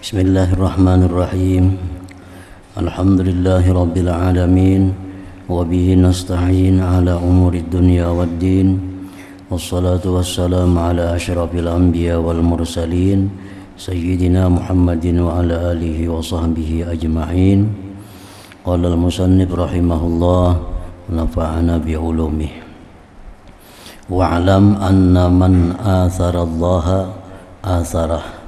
Bismillahirrahmanirrahim. Alhamdulillahi rabbil alamin. Wa bihi nasta'in ala umuri dunya waddin. Wassalatu wassalamu ala asyrafil anbiya wal mursalin Sayyidina Muhammadin wa ala alihi wa sahbihi ajma'in. Qala al-musannif rahimahullah, nafa'ana bi'ulumih. Wa'alam anna man athara allaha atharah.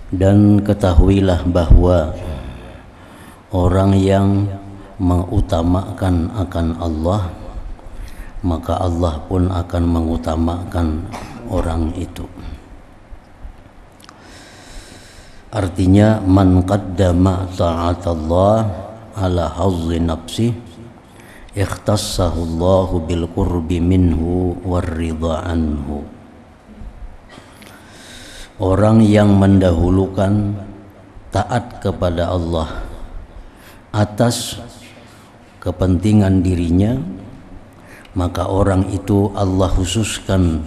Dan ketahuilah bahwa orang yang mengutamakan akan Allah, maka Allah pun akan mengutamakan orang itu. Artinya, man qaddama ta'atallah ala hazzi nafsi ikhtassahu Allahu bil qurbi minhu war ridha anhu. Orang yang mendahulukan taat kepada Allah atas kepentingan dirinya, maka orang itu Allah khususkan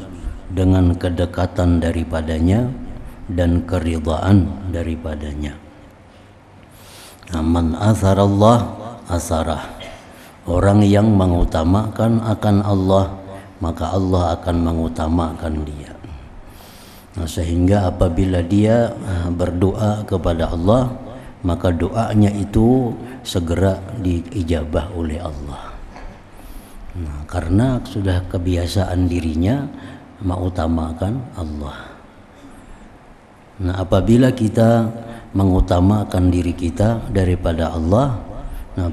dengan kedekatan daripadanya dan keridhaan daripadanya. Man atharallah asarah. Orang yang mengutamakan akan Allah, maka Allah akan mengutamakan dia. Sehingga apabila dia berdoa kepada Allah, maka doanya itu segera diijabah oleh Allah. Karena sudah kebiasaan dirinya mengutamakan Allah. Apabila kita mengutamakan diri kita daripada Allah,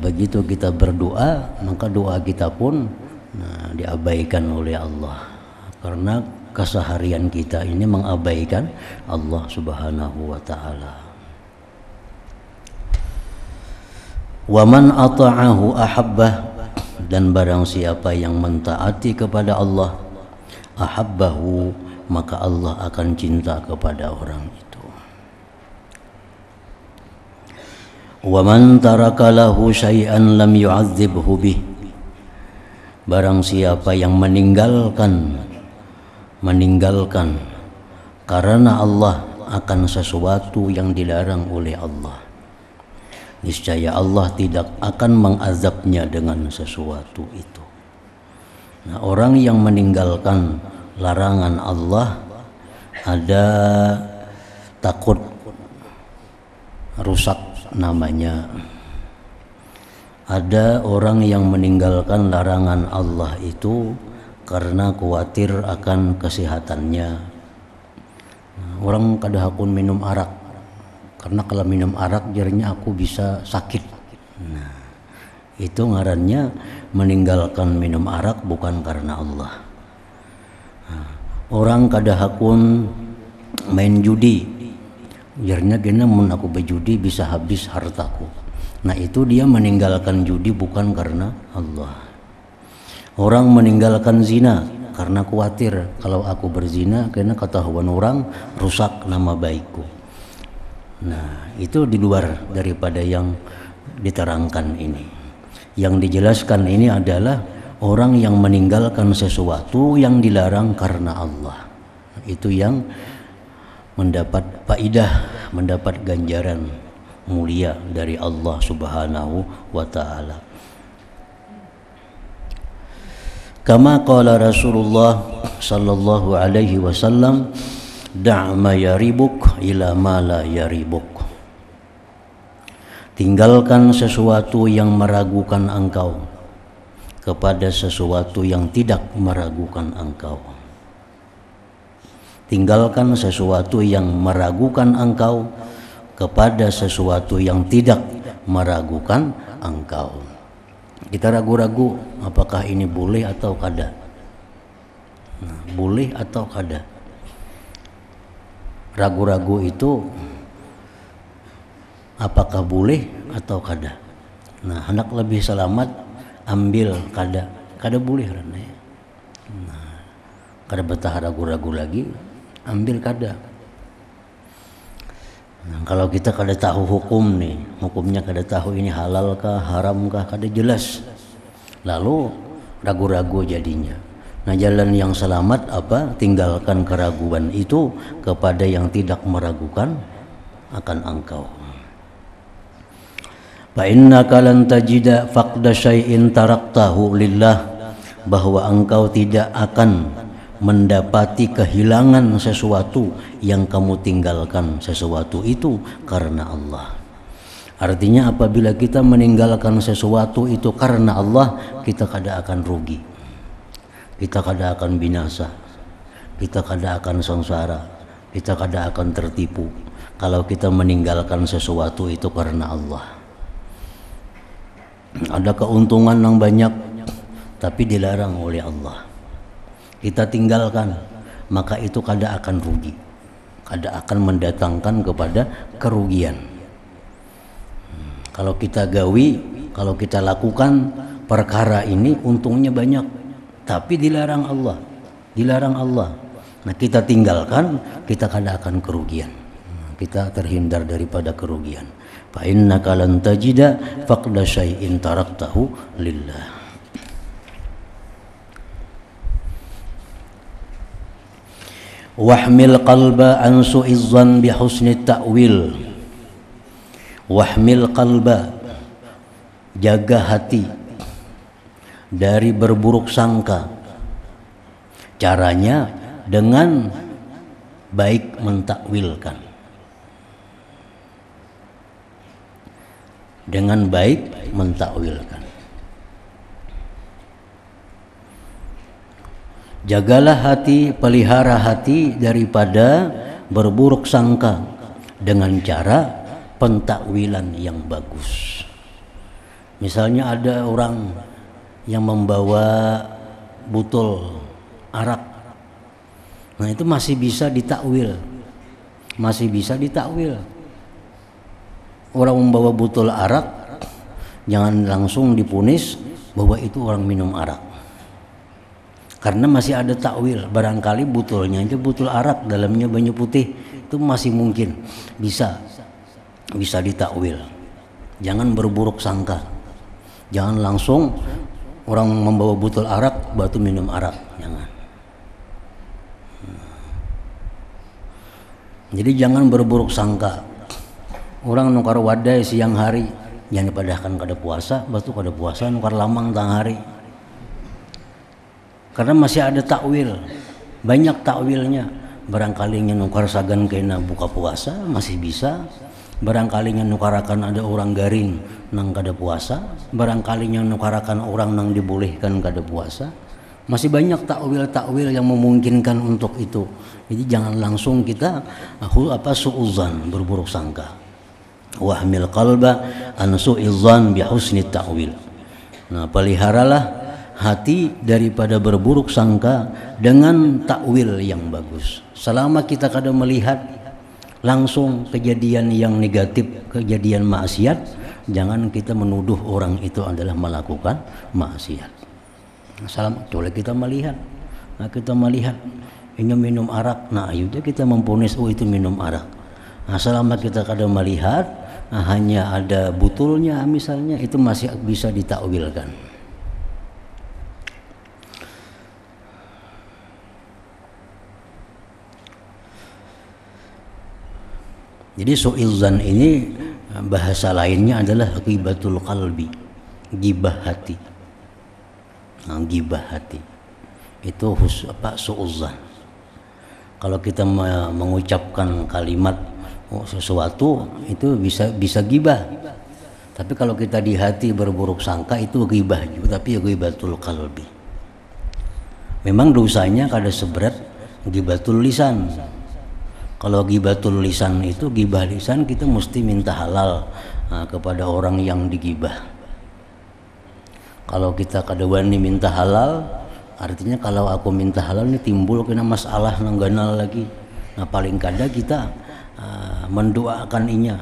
begitu kita berdoa, maka doa kita pun diabaikan oleh Allah. Karena keseharian kita ini mengabaikan Allah Subhanahu wa ta'ala. Wa man ata'ahu ahabbah, dan barang siapa yang mentaati kepada Allah, ahabbahu, maka Allah akan cinta kepada orang itu. Wa man taraka lahu syai'an lam yu'adzibhu bih, barang siapa yang meninggalkan karena Allah akan sesuatu yang dilarang oleh Allah, niscaya Allah tidak akan mengazabnya dengan sesuatu itu. Orang yang meninggalkan larangan Allah, ada takut rusak namanya. Ada orang yang meninggalkan larangan Allah itu karena khawatir akan kesehatannya. Orang kadang minum arak, karena kalau minum arak jadinya aku bisa sakit. Itu ngarannya meninggalkan minum arak bukan karena Allah. Orang kadang main judi, jadinya gini mun aku berjudi bisa habis hartaku. Itu dia meninggalkan judi bukan karena Allah. Orang meninggalkan zina karena khawatir kalau aku berzina karena ketahuan orang rusak nama baikku. Itu di luar daripada yang diterangkan ini. Yang dijelaskan ini adalah orang yang meninggalkan sesuatu yang dilarang karena Allah. Itu yang mendapat faidah, mendapat ganjaran mulia dari Allah Subhanahu wa ta'ala. Kama qala Rasulullah sallallahu alaihi wasallam, da' ma yaribuk ila ma la yaribuk. Tinggalkan sesuatu yang meragukan engkau kepada sesuatu yang tidak meragukan engkau. Tinggalkan sesuatu yang meragukan engkau kepada sesuatu yang tidak meragukan engkau. Kita ragu-ragu apakah ini boleh atau kada. Boleh atau kada. Ragu-ragu itu apakah boleh atau kada. Hendak lebih selamat ambil kada. Kada boleh karena ya. Kada betah ragu-ragu lagi, ambil kada. Kalau kita kada tahu hukum nih, hukumnya kada tahu ini halal kah, haram kah, kada jelas. Lalu ragu-ragu jadinya. Nah, jalan yang selamat apa? Tinggalkan keraguan itu kepada yang tidak meragukan akan engkau. Fa innaka lan tajida faqda syai'in taraktahu lillah, bahwa engkau tidak akan mendapati kehilangan sesuatu yang kamu tinggalkan sesuatu itu karena Allah. Artinya apabila kita meninggalkan sesuatu itu karena Allah, kita kada akan rugi, kita kada akan binasa, kita kada akan sengsara, kita kada akan tertipu kalau kita meninggalkan sesuatu itu karena Allah. Ada keuntungan yang banyak tapi dilarang oleh Allah, kita tinggalkan, maka itu kada akan rugi, kada akan mendatangkan kepada kerugian. Kalau kita gawi, kalau kita lakukan perkara ini untungnya banyak, tapi dilarang Allah, dilarang Allah. Nah, kita tinggalkan, kita kada akan kerugian, kita terhindar daripada kerugian. Fa innaka lan tajida faqda syai'in taraktahu lillah. Wahmil qalba an su'iz zan bi husni ta'wil. Wahmil qalba, jaga hati dari berburuk sangka. Caranya dengan baik mentakwilkan, dengan baik mentakwilkan. Jagalah hati, pelihara hati daripada berburuk sangka dengan cara pentakwilan yang bagus. Misalnya ada orang yang membawa botol arak, nah itu masih bisa ditakwil, masih bisa ditakwil. Orang membawa botol arak, jangan langsung dipunis bahwa itu orang minum arak, karena masih ada takwil. Barangkali botolnya aja botol arak, dalamnya banyak putih, itu masih mungkin bisa ditakwil. Jangan berburuk sangka, jangan langsung orang membawa botol arak batu minum arak, jangan. Jadi jangan berburuk sangka. Orang nukar wadai siang hari, jangan dipadahkan kada puasa, batu kada puasa nukar lamang tang hari, karena masih ada takwil, banyak takwilnya. Barangkali nukar sagan kena buka puasa masih bisa, barangkali nukarakan ada orang garing nang kada puasa, barangkali nukarakan orang nang dibolehkan kada puasa. Masih banyak takwil-takwil yang memungkinkan untuk itu. Jadi jangan langsung kita su'uzan, berburuk sangka. Wahmil qalba an su'izan bi husni ta'wil. Nah, peliharalah hati daripada berburuk sangka dengan takwil yang bagus. Selama kita kada melihat langsung kejadian yang negatif, kejadian maksiat, jangan kita menuduh orang itu adalah melakukan maksiat. Selama kita melihat, nah kita melihat ini minum arak, nah akhirnya kita memponis itu minum arak. Nah, selama kita kada melihat, nah, hanya ada botolnya misalnya, itu masih bisa ditakwilkan. Jadi su'izan ini bahasa lainnya adalah ghibatul qalbi, gibah hati. Nah, gibah hati itu su'uzan. Kalau kita mengucapkan kalimat sesuatu itu bisa gibah. Tapi kalau kita di hati berburuk sangka itu gibah juga, tapi ghibatul qalbi. Memang dosanya kada seberat ghibatul lisan. Kalau ghibatul lisan itu, gibah lisan kita mesti minta halal kepada orang yang digibah. Kalau kita kada wani minta halal, artinya kalau aku minta halal ini timbul kena masalah nang ganal lagi. Nah, paling kada kita mendoakan inya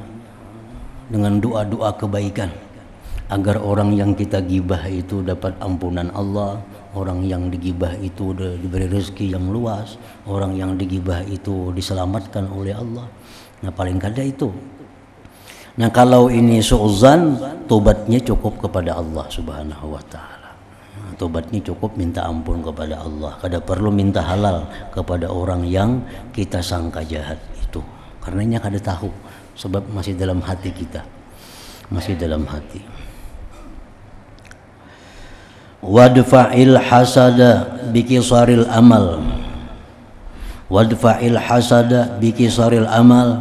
dengan doa-doa kebaikan agar orang yang kita gibah itu dapat ampunan Allah, orang yang digibah itu diberi rezeki yang luas, orang yang digibah itu diselamatkan oleh Allah. Nah, paling kada itu. Nah, kalau ini su'uzan, tobatnya cukup kepada Allah Subhanahu wa taala. Tobatnya cukup minta ampun kepada Allah. Kada perlu minta halal kepada orang yang kita sangka jahat itu. Karenanya kada tahu, sebab masih dalam hati kita. Masih dalam hati. Wadfa'il hasada bikisaril amal. Wadfa'il hasada bikisaril amal.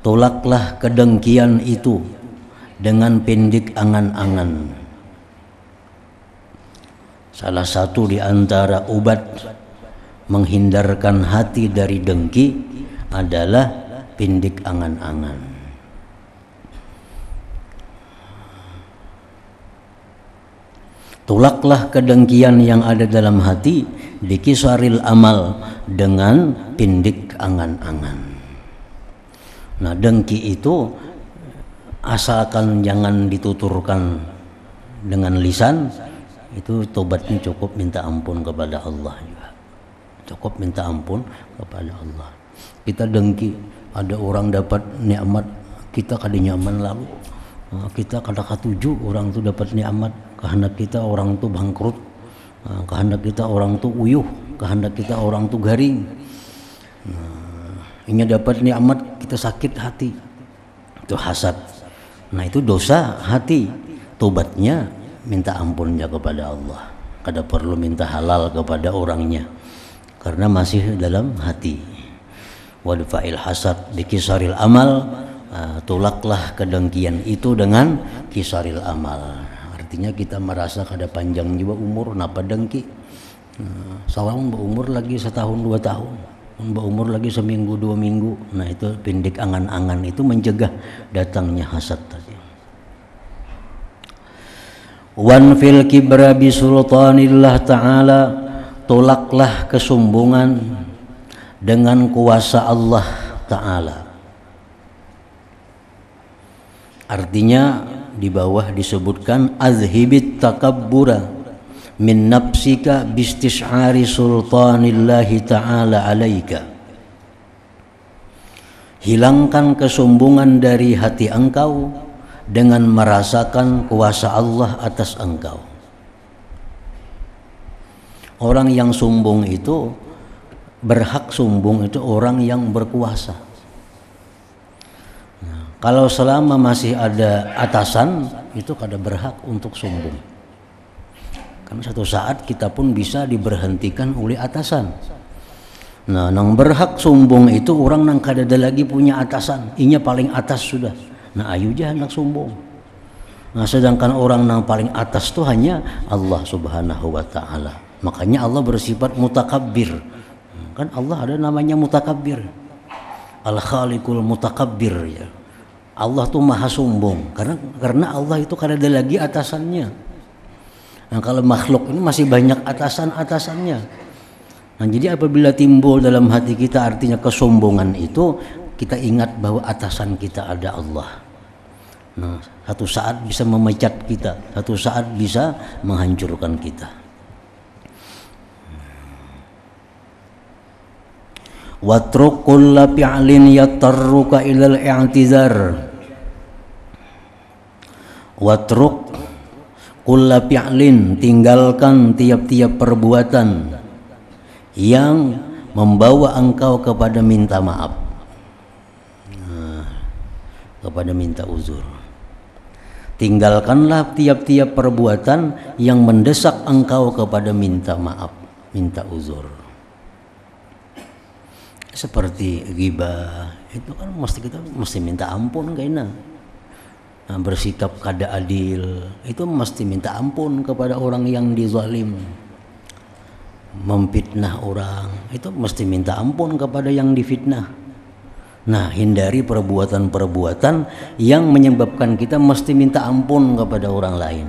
Tolaklah kedengkian itu dengan pendek angan-angan. Salah satu di antara obat menghindarkan hati dari dengki adalah pendek angan-angan. Tolaklah kedengkian yang ada dalam hati dikisaril amal dengan pendek angan-angan. Nah, dengki itu asalkan jangan dituturkan dengan lisan, itu tobatnya cukup minta ampun kepada Allah juga. Cukup minta ampun kepada Allah. Kita dengki, ada orang dapat nikmat, kita kada nyaman lalu. Kita kada katuju orang tu dapat nikmat, kehendak kita orang tu bangkrut, kehendak kita orang tu uyuh, kehendak kita orang tu garing. Ini dapat nikmat kita sakit hati. Itu hasad. Nah, itu dosa hati. Tobatnya minta ampunnya kepada Allah. Kada perlu minta halal kepada orangnya karena masih dalam hati. Wadfa'il hasad bikisaril amal. Tolaklah kedengkian itu dengan kisaril amal. Artinya kita merasa kada panjang juga umur, napa dengki. Sawang berumur lagi setahun 2 tahun, berumur lagi seminggu 2 minggu. Nah, itu pendek angan-angan itu mencegah datangnya hasad tadi. Wan fil kibra bi sultanillah ta'ala. Tolaklah kesombongan dengan kuasa Allah ta'ala. Artinya di bawah disebutkan azhibit takabbura min nafsika bistish'ari sultanillahi ta'ala alaika. Hilangkan kesombongan dari hati engkau dengan merasakan kuasa Allah atas engkau. Orang yang sombong itu, berhak sombong itu orang yang berkuasa. Nah, kalau selama masih ada atasan, itu kada berhak untuk sombong. Karena satu saat kita pun bisa diberhentikan oleh atasan. Nah, nang berhak sombong itu orang nang kada ada lagi punya atasan, inya paling atas sudah. Nah, ayu jah hendak sombong. Nah, sedangkan orang yang paling atas itu hanya Allah Subhanahu wa ta'ala. Makanya Allah bersifat mutakabbir. Kan Allah ada namanya mutakabbir. Al-Khaliqul Mutakabbir ya. Allah tuh maha sombong karena Allah itu kada ada lagi atasannya. Nah, kalau makhluk ini masih banyak atasan-atasannya. Nah, jadi apabila timbul dalam hati kita artinya kesombongan itu, kita ingat bahwa atasan kita ada Allah. Nah, satu saat bisa memecat kita, satu saat bisa menghancurkan kita. Watruk kulla fi'lin yattarruka ilal i'tizar. Watruk kulla fi'lin, tinggalkan tiap-tiap perbuatan yang membawa engkau kepada minta maaf, kepada minta uzur. Tinggalkanlah tiap-tiap perbuatan yang mendesak engkau kepada minta maaf, minta uzur. Seperti ghibah, itu kan kita mesti minta ampun kayaknya. Nah, bersikap kada adil, itu mesti minta ampun kepada orang yang dizalim. Memfitnah orang, itu mesti minta ampun kepada yang difitnah. Nah, hindari perbuatan-perbuatan yang menyebabkan kita mesti minta ampun kepada orang lain.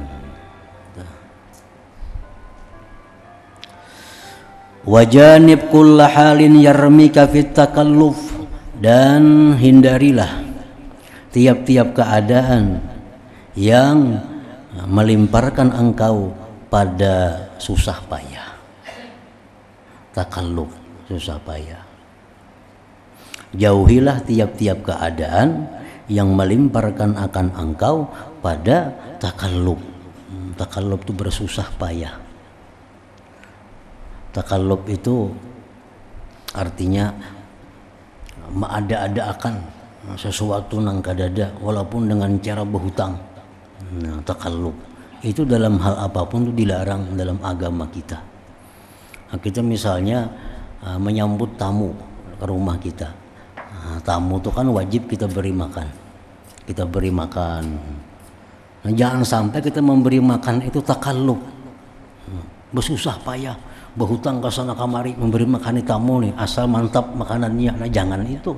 Wajanib kulla halin yarmika fit takalluf, dan hindarilah tiap-tiap keadaan yang melimparkan engkau pada susah payah. Takalluf, susah payah. Jauhilah tiap-tiap keadaan yang melimparkan akan engkau pada takalluf. Takallub itu bersusah payah. Takallub itu artinya ada-ada-akan sesuatu nang kadada walaupun dengan cara berhutang. Nah, takallub itu dalam hal apapun itu dilarang dalam agama kita. Nah, kita misalnya menyambut tamu ke rumah kita. Nah, tamu itu kan wajib kita beri makan. Kita beri makan. Nah, jangan sampai kita memberi makan itu takallub. Bersusah payah, berhutang ke sana kamari memberi makan tamu nih, asal mantap makanannya. Nah, jangan itu.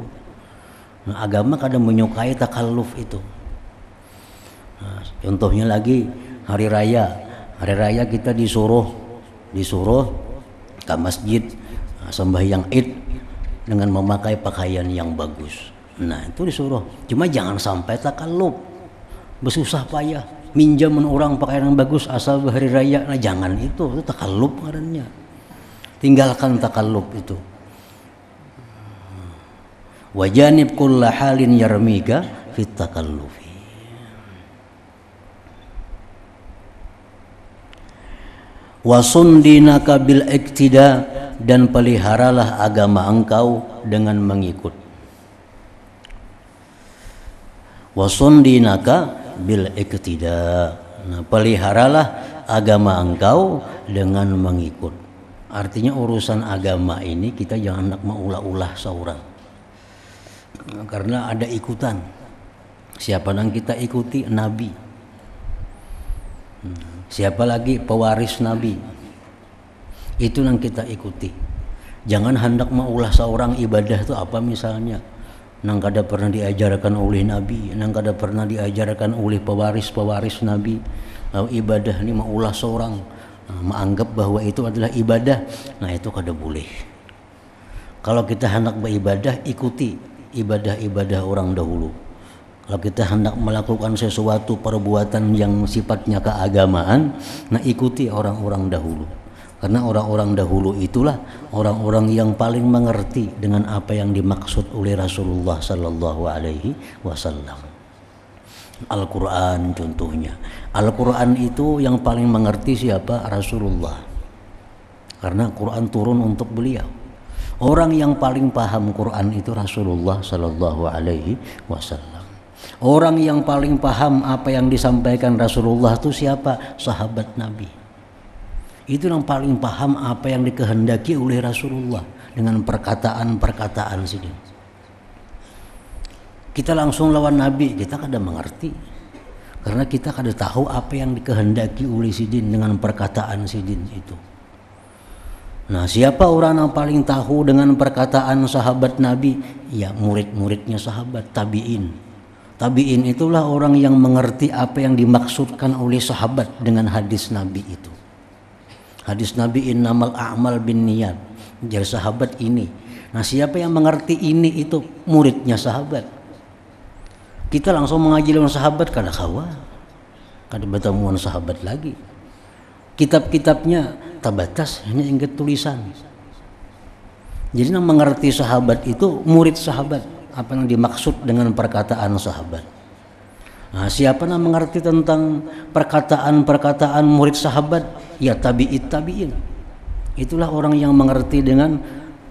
Nah, agama kadang menyukai takalluf itu. Nah, contohnya lagi hari raya. Hari raya kita disuruh ke masjid sembahyang Id dengan memakai pakaian yang bagus. Nah, itu disuruh. Cuma jangan sampai takalluf. Bersusah payah minjam orang pakaian yang bagus asal hari raya. Nah, jangan itu takalluf ngarannya. Tinggalkan takalluf itu. Wajanib kulla halin yarmika fit takallufi. Wasun dinaka bil iktida, dan peliharalah agama engkau dengan mengikut. Wasun dinaka bil iktida. Nah, peliharalah agama engkau dengan mengikut. Artinya urusan agama ini kita jangan nak maulah-ulah seorang. Karena ada ikutan. Siapa yang kita ikuti? Nabi. Siapa lagi? Pewaris Nabi. Itu yang kita ikuti. Jangan hendak maulah seorang ibadah itu apa misalnya. Nang kada pernah diajarkan oleh Nabi, nang kada pernah diajarkan oleh pewaris-pewaris Nabi. Lalu ibadah ini maulah seorang, menganggap bahwa itu adalah ibadah. Nah, itu kada boleh. Kalau kita hendak beribadah, ikuti ibadah-ibadah orang dahulu. Kalau kita hendak melakukan sesuatu perbuatan yang sifatnya keagamaan, nah ikuti orang-orang dahulu. Karena orang-orang dahulu itulah orang-orang yang paling mengerti dengan apa yang dimaksud oleh Rasulullah sallallahu alaihi wasallam. Al-Qur'an contohnya. Al-Qur'an itu yang paling mengerti siapa? Rasulullah. Karena Quran turun untuk beliau. Orang yang paling paham Quran itu Rasulullah sallallahu alaihi wasallam. Orang yang paling paham apa yang disampaikan Rasulullah itu siapa? Sahabat Nabi. Itu yang paling paham apa yang dikehendaki oleh Rasulullah dengan perkataan-perkataan sini. Kita langsung lawan Nabi, kita kada mengerti. Karena kita kada tahu apa yang dikehendaki oleh sidin dengan perkataan sidin itu. Nah, siapa orang yang paling tahu dengan perkataan sahabat Nabi? Ya, murid-muridnya sahabat, tabi'in. Tabi'in itulah orang yang mengerti apa yang dimaksudkan oleh sahabat dengan hadis Nabi itu. Hadis Nabi innamal a'mal bin niyat. Jadi sahabat ini. Nah, siapa yang mengerti ini itu muridnya sahabat. Kita langsung mengaji dengan sahabat kada kawa. Kada bertemuan sahabat lagi. Kitab-kitabnya tabatas hanya ingat tulisan. Jadi yang mengerti sahabat itu murid sahabat. Apa yang dimaksud dengan perkataan sahabat. Nah, siapa yang mengerti tentang perkataan-perkataan murid sahabat? Ya tabi'in. Itulah orang yang mengerti dengan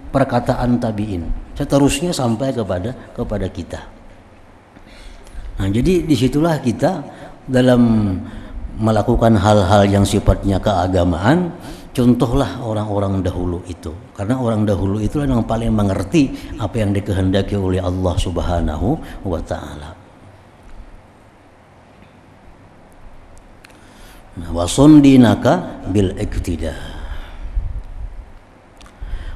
perkataan tabi'in. Seterusnya sampai kepada kita. Nah, jadi disitulah kita dalam melakukan hal-hal yang sifatnya keagamaan, contohlah orang-orang dahulu itu. Karena orang dahulu itulah yang paling mengerti apa yang dikehendaki oleh Allah Subhanahu wa ta'ala. Wasun dinaka bil iktida.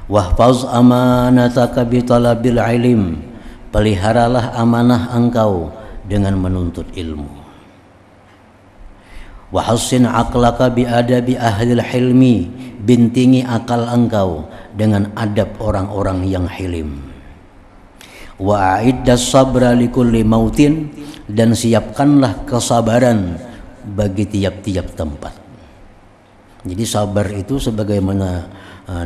Wahfaz amanataka bi talabil ilm. Peliharalah amanah engkau dengan menuntut ilmu. Wahassin aqlaka bi adabi ahlil hilmi. Bintingi akal engkau dengan adab orang-orang yang hilim. Wa a'iddas sabra likulli mautin. Dan siapkanlah kesabaran bagi tiap-tiap tempat. Jadi sabar itu sebagaimana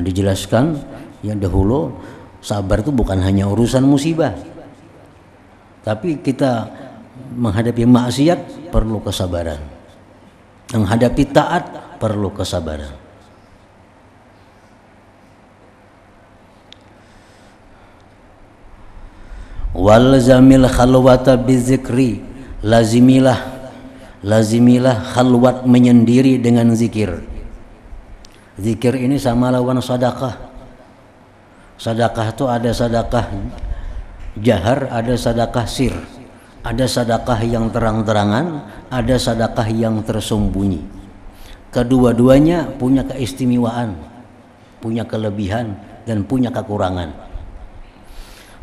dijelaskan yang dahulu, sabar itu bukan hanya urusan musibah. Tapi kita menghadapi maksiat perlu kesabaran. Menghadapi taat perlu kesabaran. Walzamil khalwata bizikri, lazimilah khalwat menyendiri dengan zikir. Zikir ini sama lawan sedekah. Sedekah itu ada sedekah jahar, ada sedekah sir. Ada sedekah yang terang-terangan, ada sedekah yang tersembunyi. Kedua-duanya punya keistimewaan, punya kelebihan dan punya kekurangan.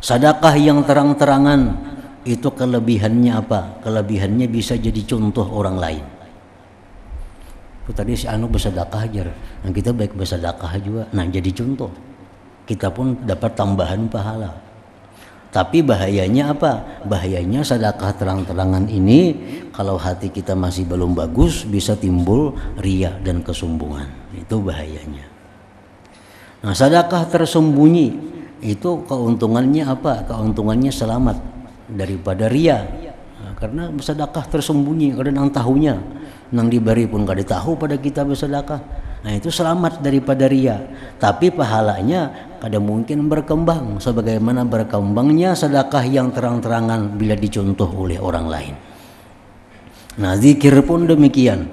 Sedekah yang terang-terangan itu kelebihannya apa? Kelebihannya bisa jadi contoh orang lain. Itu tadi si anu bersedekah aja, nah kita baik bersedekah juga, nah jadi contoh. Kita pun dapat tambahan pahala. Tapi bahayanya apa? Bahayanya sedekah terang-terangan ini kalau hati kita masih belum bagus bisa timbul riya dan kesombongan. Itu bahayanya. Nah, sedekah tersembunyi itu keuntungannya apa? Keuntungannya selamat daripada riya. Nah, karena bersedekah tersembunyi, kadang nang tahunya, nang diberi pun kada tahu pada kita bersedekah. Nah, itu selamat daripada riya. Tapi pahalanya kada mungkin berkembang sebagaimana berkembangnya sedekah yang terang-terangan bila dicontoh oleh orang lain. Nah, zikir pun demikian.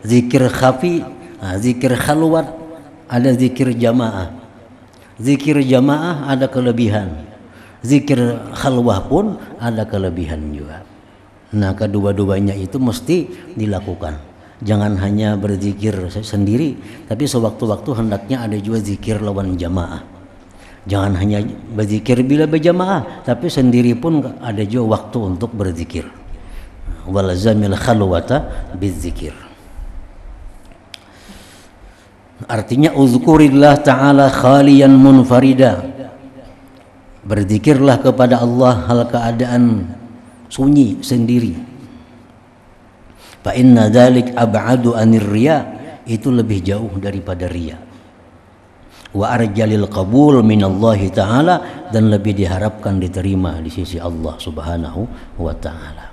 Zikir khafi, zikir khalwat, ada zikir jamaah. Zikir jamaah ada kelebihan. Zikir khalwah pun ada kelebihan juga. Nah, kedua-duanya itu mesti dilakukan. Jangan hanya berzikir sendiri, tapi sewaktu-waktu hendaknya ada juga zikir lawan jamaah. Jangan hanya berzikir bila berjamaah, tapi sendiri pun ada juga waktu untuk berzikir. Walazamil khalwata bizzikir. Artinya uzkurillah ta'ala khaliyan munfarida. Berzikirlah kepada Allah hal keadaan sunyi sendiri. Fa inna dzalik ab'adu anir riya, itu lebih jauh daripada riya. Wa arjalil qabul minallahi ta'ala, dan lebih diharapkan diterima di sisi Allah Subhanahu wa ta'ala.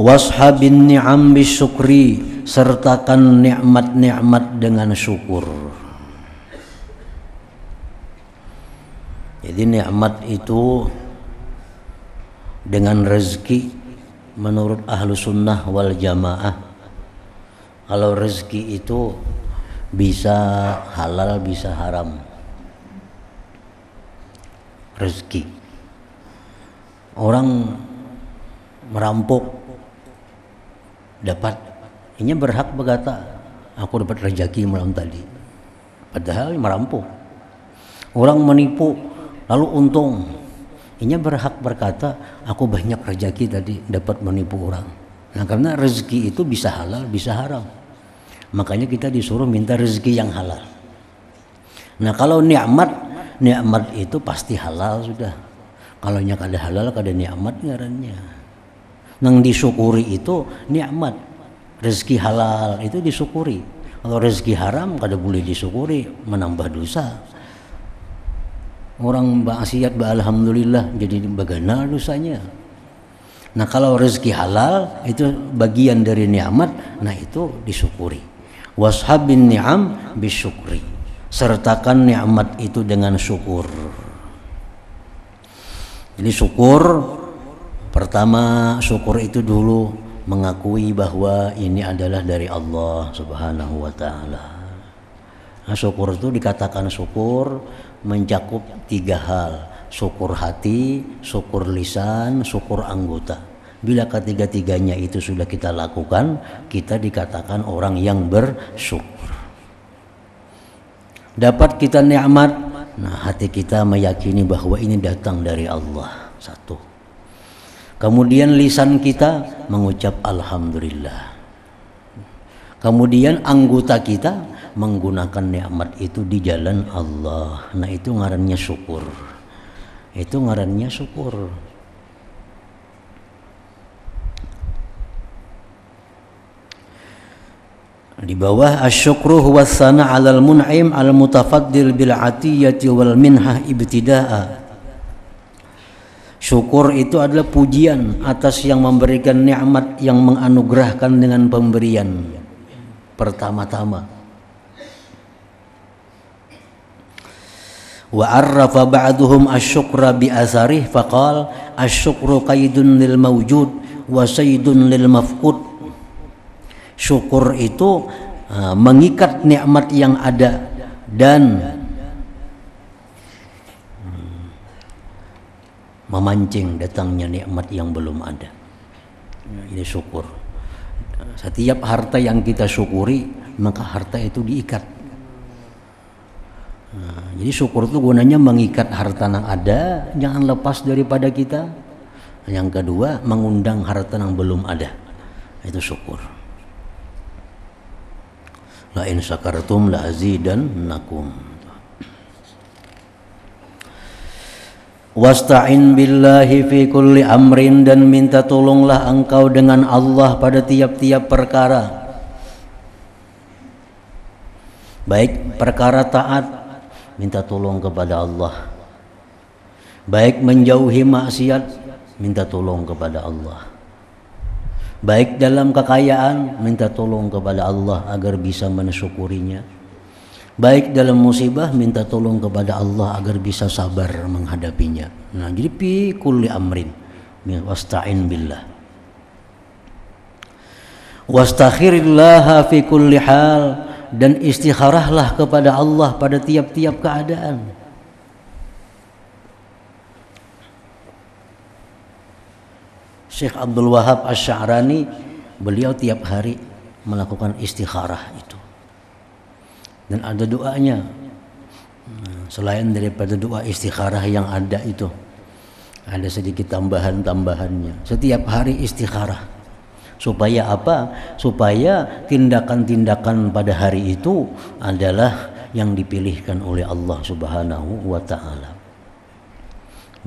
Washabin ni'am bisyukri, sertakan nikmat-nikmat dengan syukur. Jadi nikmat itu dengan rezeki menurut ahlu sunnah wal jamaah. Kalau rezeki itu bisa halal bisa haram. Rezeki orang merampok dapat, ini berhak berkata aku dapat rezeki malam tadi, padahal merampok. Orang menipu lalu untung, ini berhak berkata aku banyak rezeki tadi dapat menipu orang. Nah, karena rezeki itu bisa halal bisa haram, makanya kita disuruh minta rezeki yang halal. Nah, kalau nikmat itu pasti halal sudah. Kalau nya kada halal kada nikmat ngarannya. Nang disyukuri itu nikmat, rezeki halal itu disyukuri. Kalau rezeki haram kada boleh disyukuri, menambah dosa. Orang maksiat alhamdulillah jadi bagana dosanya. Nah, kalau rezeki halal itu bagian dari nikmat, nah itu disyukuri. Washabin ni'am bisyukri, sertakan nikmat itu dengan syukur. Jadi syukur pertama, syukur itu dulu mengakui bahwa ini adalah dari Allah Subhanahu wa ta'ala. Nah, syukur itu dikatakan syukur mencakup 3 hal: syukur hati, syukur lisan, syukur anggota. Bila ketiga-tiganya itu sudah kita lakukan, kita dikatakan orang yang bersyukur. Dapat kita nikmat, nah hati kita meyakini bahwa ini datang dari Allah. 1. Kemudian lisan kita mengucap alhamdulillah. Kemudian anggota kita menggunakan nikmat itu di jalan Allah. Nah, itu ngarannya syukur. Itu ngarannya syukur. Di bawah asyukru huwa sana 'alal mun'im al-mutafaddil bil 'atiyati wal minhah ibtida'a. Syukur itu adalah pujian atas yang memberikan nikmat, yang menganugerahkan dengan pemberian pertama-tama. Wa arrafa ba'duhum asyukra bi asarih faqal asyukru qaidun lil mawjud wa saydun lil mafqud. Syukur itu mengikat nikmat yang ada dan memancing datangnya nikmat yang belum ada. Ini syukur. Setiap harta yang kita syukuri, maka harta itu diikat. Jadi syukur itu gunanya mengikat harta yang ada, jangan lepas daripada kita. Yang kedua, mengundang harta yang belum ada. Itu syukur. La in syakartum la azidannakum. Wasta'in billahi fi kulli amrin, dan minta tolonglah engkau dengan Allah pada tiap-tiap perkara. Baik perkara taat, minta tolong kepada Allah. Baik menjauhi maksiat, minta tolong kepada Allah. Baik dalam kekayaan, minta tolong kepada Allah agar bisa mensyukurinya. Baik dalam musibah, minta tolong kepada Allah agar bisa sabar menghadapinya. Nah, jadi fi kulli amrin wasta'in billah. Wastakhirillaha fi kulli hal, dan istikharahlah kepada Allah pada tiap-tiap keadaan. Syekh Abdul Wahab Asy-Sya'rani, beliau tiap hari melakukan istikharah itu. Dan ada doanya. Selain daripada doa istikharah yang ada itu, ada sedikit tambahan-tambahannya. Setiap hari istikharah. Supaya apa? Supaya tindakan-tindakan pada hari itu adalah yang dipilihkan oleh Allah Subhanahu wa ta'ala.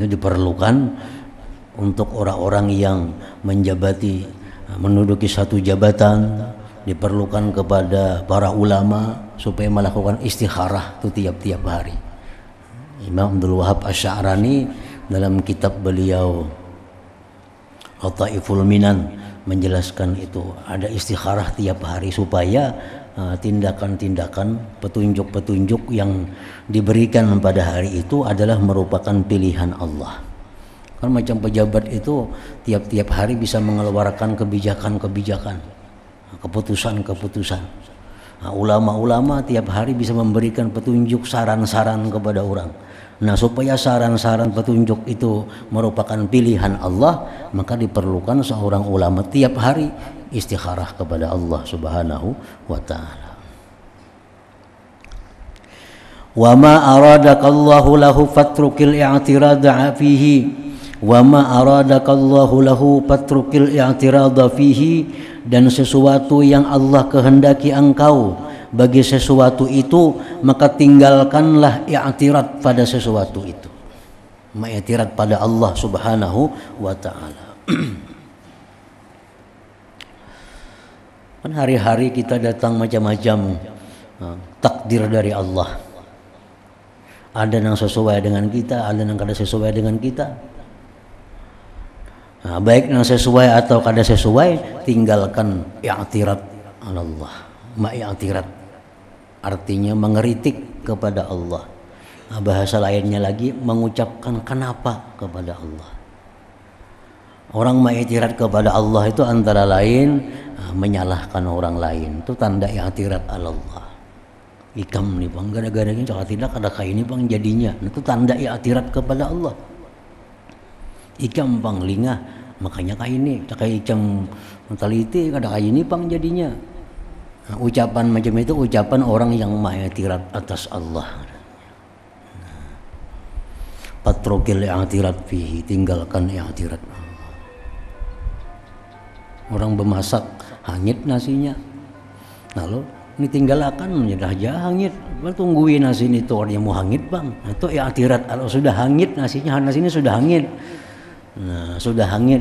Itu diperlukan untuk orang-orang yang menduduki satu jabatan, diperlukan kepada para ulama supaya melakukan istikharah itu tiap-tiap hari. Imam Abdul Wahab Asy-Sya'rani dalam kitab beliau Lataiful Minan menjelaskan itu, ada istikharah tiap hari supaya tindakan-tindakan, petunjuk-petunjuk yang diberikan pada hari itu adalah merupakan pilihan Allah. Kan macam pejabat itu tiap-tiap hari bisa mengeluarkan kebijakan-kebijakan, keputusan-keputusan. Nah, ulama-ulama tiap hari bisa memberikan petunjuk, saran-saran kepada orang. Nah, supaya saran-saran petunjuk itu merupakan pilihan Allah, maka diperlukan seorang ulama tiap hari istikharah kepada Allah Subhanahu wa ta'ala. Wa ma aradakallahu lahu fatrukil i'tirada fihi. Wa ma aradakallahu lahu fatrukil i'tirada fihi, dan sesuatu yang Allah kehendaki engkau bagi sesuatu itu, maka tinggalkanlah i'tirad pada sesuatu itu. Ma'iktirat pada Allah Subhanahu wa ta'ala. Kan hari-hari kita datang macam-macam takdir dari Allah. Ada yang sesuai dengan kita, ada yang kada sesuai dengan kita. Nah, baik yang sesuai atau kada sesuai, tinggalkan i'tirad Allah. Ma'iktirat artinya mengeritik kepada Allah. Nah, bahasa lainnya lagi mengucapkan kenapa kepada Allah. Orang ma'iktirat kepada Allah itu antara lain menyalahkan orang lain. Itu tanda i'tirad Allah. Ikam nih bang, gara-gara ini kalau tidak ada kayak ini bang jadinya. Itu tanda i'tirad kepada Allah. Ikam bang lingah, makanya kayak ini, kayak ikam mentaliti kada kayak ini bang jadinya. Nah, ucapan macam itu ucapan orang yang ma'iktirat atas Allah. Patrokil i'tirad fihi, tinggalkan i'tirad. Orang bemasak hangit nasinya, lalu ini tinggalkan menjadi aja hangit. Tungguin nasi ini tuh orangnya mau hangit bang. Nah, itu i'tirad. Kalau sudah hangit nasinya sudah hangit. Nah, sudah hangit.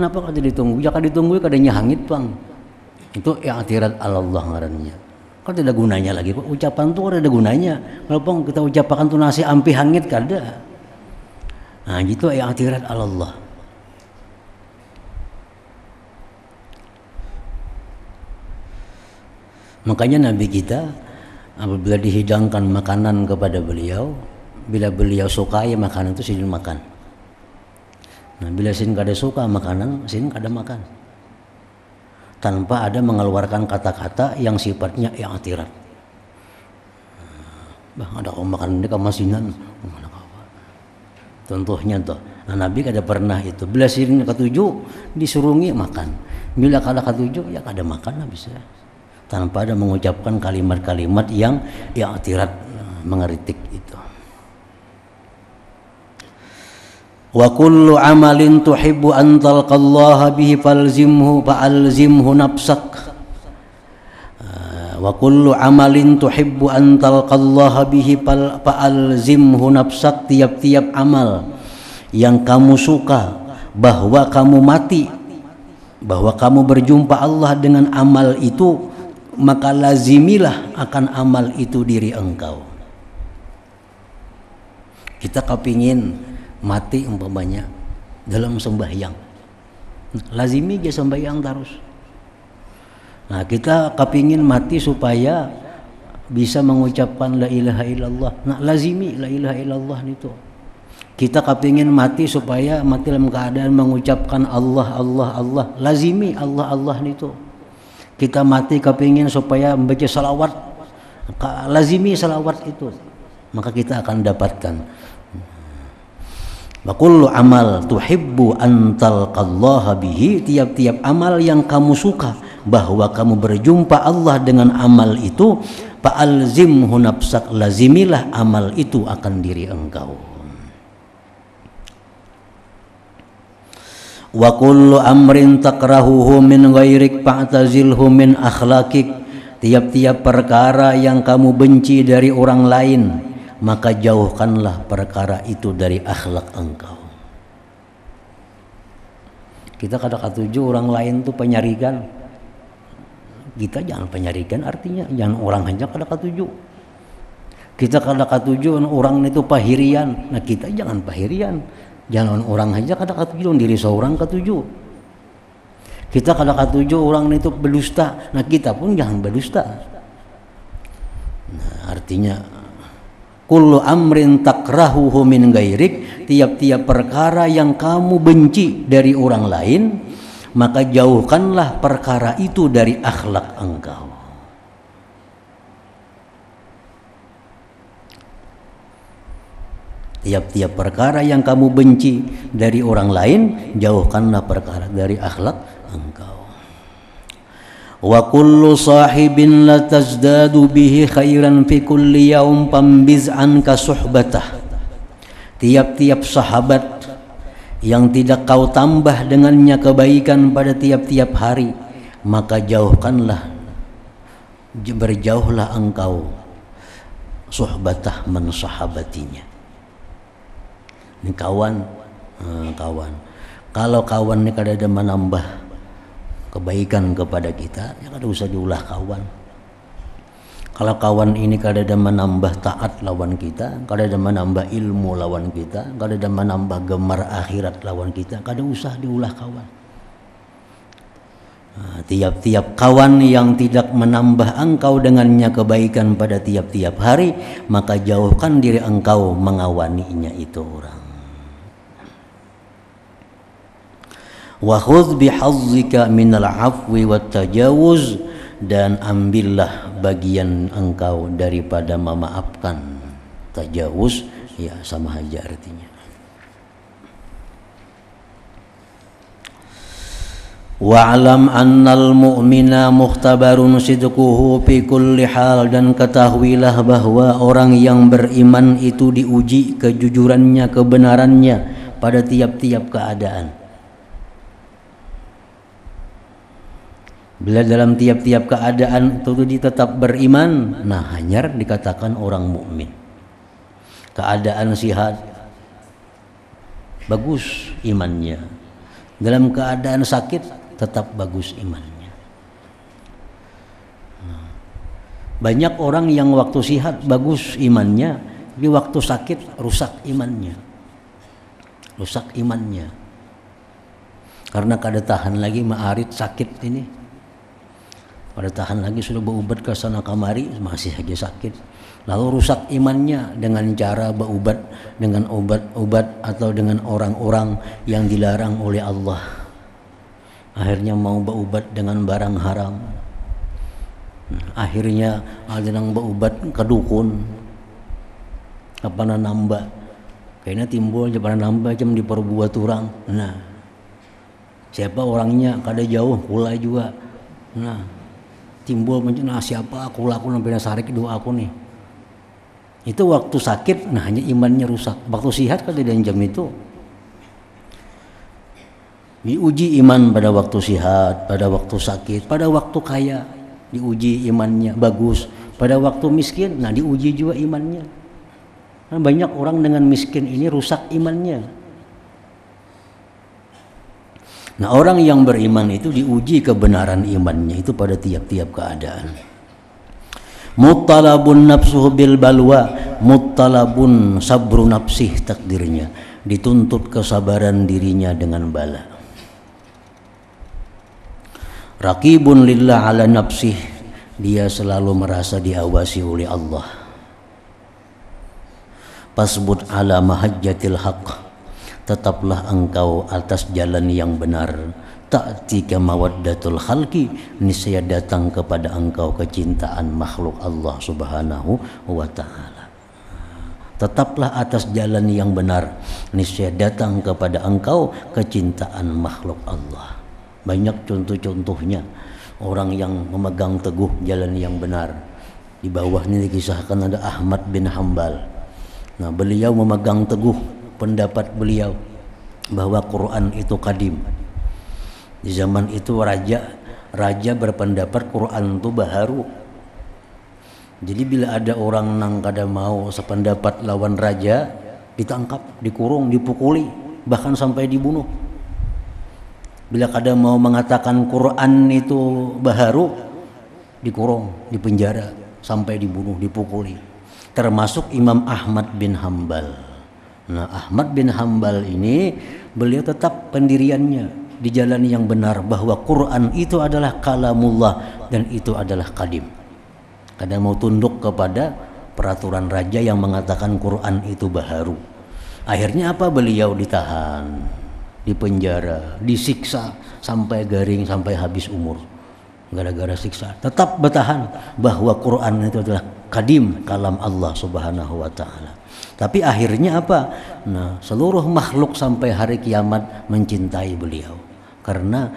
Kenapa kada ditunggu? Jangan ditunggu kadanya hangit bang. Itu i'tirad Allah ngarannya. Kan tidak gunanya lagi. Ucapan tuh ada gunanya. Kalau kita ucapkan tuh nasi ampi hangit kada. Nah, gitu i'tirad ala Allah. Makanya Nabi kita apabila dihidangkan makanan kepada beliau, bila beliau suka ya makanan itu sidin makan. Nah, bila sidin kada suka makanan, sidin kada makan. Tanpa ada mengeluarkan kata-kata yang sifatnya i'tirad. Bah, ada kau makan ini kamasinan. Contohnya tuh, nah, Nabi kada pernah itu. Bila sidin ketujuh disurungi makan. Bila kada ketujuh ya kada makan habis ya. Tanpa ada mengucapkan kalimat-kalimat yang i'tirad, mengeritik itu. Wa kullu amalin tuhibbu an talqallaha bihi fa'alzimhu nafsak. Wa kullu amalin tuhibbu an talqallaha bihi fa'alzimhu nafsak. Tiap-tiap amal yang kamu suka bahwa kamu mati, bahwa kamu berjumpa Allah dengan amal itu, maka lazimilah akan amal itu diri engkau. Kita kepingin mati umpamanya dalam sembahyang, lazimi dia sembahyang terus. Nah, kita kepingin mati supaya bisa mengucapkan la ilaha illallah. Nah, lazimi la ilaha illallah itu. Kita kepingin mati supaya mati dalam keadaan mengucapkan Allah Allah Allah, lazimi Allah Allah itu. Kita mati kepingin supaya membaca salawat, lazimi salawat itu, maka kita akan dapatkan. Wa kullu amal tuhibbu an talqallaha bihi, tiap-tiap amal yang kamu suka bahwa kamu berjumpa Allah dengan amal itu, fa'alzimhu nafsak, lazimilah amal itu akan diri engkau. Wa kullu amrin takrahuhu min ghairik fa'tazilhu min akhlaqik, tiap-tiap perkara yang kamu benci dari orang lain, maka jauhkanlah perkara itu dari akhlak engkau. Kita kadang tujuh orang lain tuh penyarikan, kita jangan penyarikan, artinya jangan orang hanya kadang tujuh. Kita kadang tujuh orang itu pahirian, nah kita jangan pahirian. Jangan orang aja kadang ketujuh diri seorang ketujuh. Kita kadang ketujuh orang itu berdusta, nah kita pun jangan berdusta. Nah, artinya kullu amrin takrahuhu min ghairik, tiap-tiap perkara yang kamu benci dari orang lain, maka jauhkanlah perkara itu dari akhlak engkau. Tiap-tiap perkara yang kamu benci dari orang lain, jauhkanlah perkara dari akhlak engkau. Wa kullu sahibin la tazdadu bihi khairan fi kulli yaum fambiz anka suhbatah. Tiap-tiap sahabat yang tidak kau tambah dengannya kebaikan pada tiap-tiap hari, maka jauhkanlah, berjauhlah engkau suhbatah mensahabatinya. Ini kawan. Kalau kawan ini kada ada menambah kebaikan kepada kita, ya kada usah diulah kawan. Kalau kawan ini kada ada menambah taat lawan kita, kada ada menambah ilmu lawan kita, kada ada menambah gemar akhirat lawan kita, kada usah diulah kawan. Nah, tiap-tiap kawan yang tidak menambah engkau dengannya kebaikan pada tiap-tiap hari, maka jauhkan diri engkau mengawaninya itu orang. Wa khudh bihazzika minal afwi wat tajawuz, dan ambillah bagian engkau daripada memaafkan. Tajawuz ya sama aja artinya. Wa'lam annal mu'mina mukhtabarun sidquhu fi kulli hal, dan ketahuilah bahwa orang yang beriman itu diuji kejujurannya, kebenarannya pada tiap-tiap keadaan. Bila dalam tiap-tiap keadaan itu dia tetap beriman, nah hanya dikatakan orang mukmin. Keadaan sehat, bagus imannya. Dalam keadaan sakit, tetap bagus imannya. Banyak orang yang waktu sehat bagus imannya, di waktu sakit rusak imannya. rusak imannya. Karena kada tahan lagi maarit sakit ini, kada tahan lagi sudah berobat ke sana kamari masih saja sakit. Lalu rusak imannya dengan cara berobat dengan obat-obat atau dengan orang-orang yang dilarang oleh Allah. Akhirnya mau berobat dengan barang haram. Akhirnya ada yang berobat ke dukun. Kapan nambah? Kayaknya timbul jalan nambah jam diperbuat orang. Nah, siapa orangnya kada jauh kula juga. Nah, timbul macam siapa aku sampai nasarik doa aku nih. Itu waktu sakit, nah hanya imannya rusak. Waktu sihat kada ada jam itu. Diuji iman pada waktu sihat, pada waktu sakit, pada waktu kaya diuji imannya bagus. Pada waktu miskin, nah diuji juga imannya. Nah, banyak orang dengan miskin ini rusak imannya. Nah, orang yang beriman itu diuji kebenaran imannya itu pada tiap-tiap keadaan. Muttalabun nafsuhu bil balwa, muttalabun sabru nafsih takdirnya, dituntut kesabaran dirinya dengan bala. Raqibun lillah ala nafsih, dia selalu merasa diawasi oleh Allah. Pasbut ala mahajjatil haqq, tetaplah engkau atas jalan yang benar. Ta'tika mawaddatul khalqi, niscaya datang kepada engkau kecintaan makhluk Allah Subhanahu wa ta'ala. Tetaplah atas jalan yang benar, niscaya datang kepada engkau kecintaan makhluk Allah. Banyak contoh-contohnya orang yang memegang teguh jalan yang benar. Di bawah ini dikisahkan ada Ahmad bin Hambal. Nah, beliau memegang teguh pendapat beliau bahwa Quran itu qadim. Di zaman itu raja berpendapat Quran itu baharu. Jadi bila ada orang nang kada mau sependapat lawan raja, ditangkap, dikurung, dipukuli, bahkan sampai dibunuh. Bila kada mau mengatakan Quran itu baharu, dikurung, dipenjara, sampai dibunuh, dipukuli. Termasuk Imam Ahmad bin Hambal. Nah, Ahmad bin Hambal ini beliau tetap pendiriannya di jalan yang benar bahwa Quran itu adalah kalamullah dan itu adalah qadim. Kadang mau tunduk kepada peraturan raja yang mengatakan Quran itu baharu. Akhirnya apa? Beliau ditahan, dipenjara, disiksa sampai garing, sampai habis umur. Gara-gara siksa tetap bertahan bahwa Quran itu adalah qadim, kalam Allah Subhanahu wa ta'ala. Tapi akhirnya apa? Nah, seluruh makhluk sampai hari kiamat mencintai beliau karena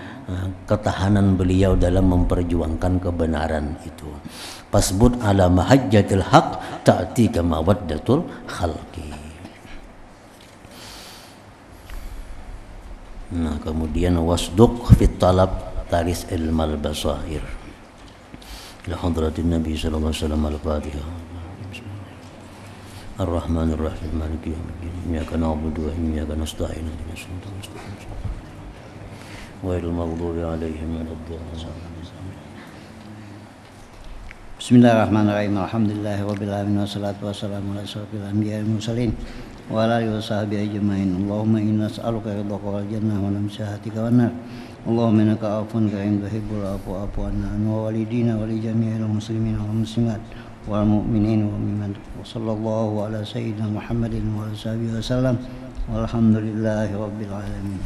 ketahanan beliau dalam memperjuangkan kebenaran itu. Pasbut ala mahajjatil haq ta'tika mawaddatul khalqi. Nah, kemudian wasduq fit talab taris ilmal basair. La hadratin Nabi sallallahu alaihi wasallam al-Fatihah. Ar-Rahmanir Rahim Maliki yaumiddin. Iyyaka na'budu wa iyyaka nasta'in. Ihdinas siratal mustaqim. Ghairil maghdubi 'alaihim waladdallin. Bismillahirrahmanirrahim. Alhamdulillahirabbil alamin wassalatu wassalamu ala asyrofil anbiya'i wal mursalin wa ala alihi washabihi ajmain. Allahumma inna nas'aluka ridhaka wal jannah wa namsyahatika wan nar. Allahumma innaka 'afuwun karim tuhibbul 'afwa fa'fu 'anna wa walidina wa li jami'il muslimin wal muslimat wal mu'minin wa mimman sallallahu ala sayyidina Muhammadin wa alihi wasallam. Walhamdulillahi rabbil alamin.